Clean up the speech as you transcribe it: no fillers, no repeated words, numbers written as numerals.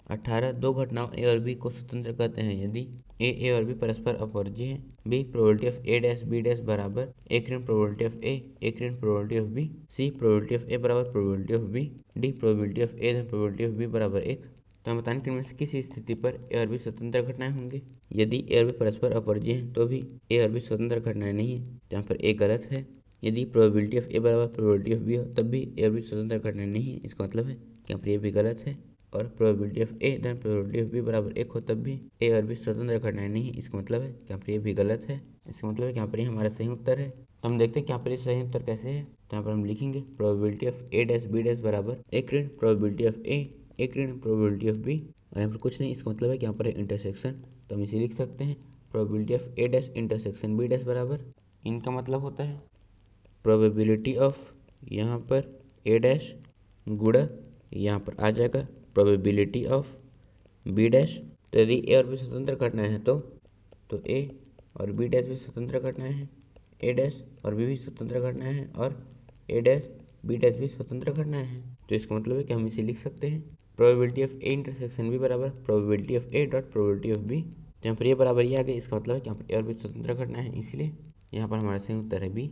18 दो घटनाओं ए और बी को स्वतंत्र कहते हैं यदि ए और बी परस्पर अपवर्ज्य हैं। B probability of A dash B dash बराबर ए ऋण प्रोबेबिलिटी ऑफ ए ऋण probability of B. C probability of A बराबर probability of B. D probability of A धन प्रोबेबिलिटी ऑफ बी बराबर 1। तो हम बताएं कि इनमें से किसी स्थिति पर ए और बी स्वतंत्र घटनाएं होंगी। यदि ए और बी परस्पर अपवर्ज्य हैं तो भी ए और बी स्वतंत्र घटनाएं नहीं है, जहाँ पर ए गलत है। यदि प्रोबेबिलिटी ऑफ ए बराबर प्रोबेबिलिटी ऑफ बी हो तब भी ए और बी स्वतंत्र घटनाएं नहीं है, इसका मतलब है कि यहाँ पर ये भी गलत है। और प्रोबेबिलिटी ऑफ ए धन प्रोबेबिलिटी ऑफ बी बराबर 1 हो तब भी ए और बी स्वतंत्र घटनाएं नहीं है, इसका मतलब है कि यहाँ पर ये भी गलत है। इसका मतलब है कि यहाँ पर ये हमारा सही उत्तर है। तो हम देखते हैं कि यहाँ पर ये सही उत्तर कैसे है। तो यहाँ पर हम लिखेंगे probability of A dash B dash बराबर ए ऋण प्रोबेबिलिटी ऑफ ए ऋण प्रोबेबिलिटी ऑफ बी। और यहाँ पर कुछ नहीं, इसका मतलब है कि यहाँ पर है इंटरसेक्शन, तो हम इसे लिख सकते हैं probability of A dash intersection B dash बराबर, इनका मतलब होता है प्रोबेबिलिटी ऑफ यहाँ पर ए डैश गुणा यहाँ पर आ जाएगा प्रोबेबिलिटी ऑफ बी डैश। तो यदि ए और बी स्वतंत्र घटनाएं हैं तो ए और बी डैश भी स्वतंत्र घटनाएं हैं, ए डैश और बी भी स्वतंत्र घटनाएं हैं और ए डैश बी डैश भी स्वतंत्र घटनाएं हैं। तो इसका मतलब है कि हम इसे लिख सकते हैं probability of A intersection B बराबर probability of A dot probability of B. यहाँ पर ये बराबर ये आ गया, इसका मतलब है कि यहाँ पर ए और बी स्वतंत्र घटनाएं हैं, इसलिए यहाँ पर हमारा सही उत्तर है बी।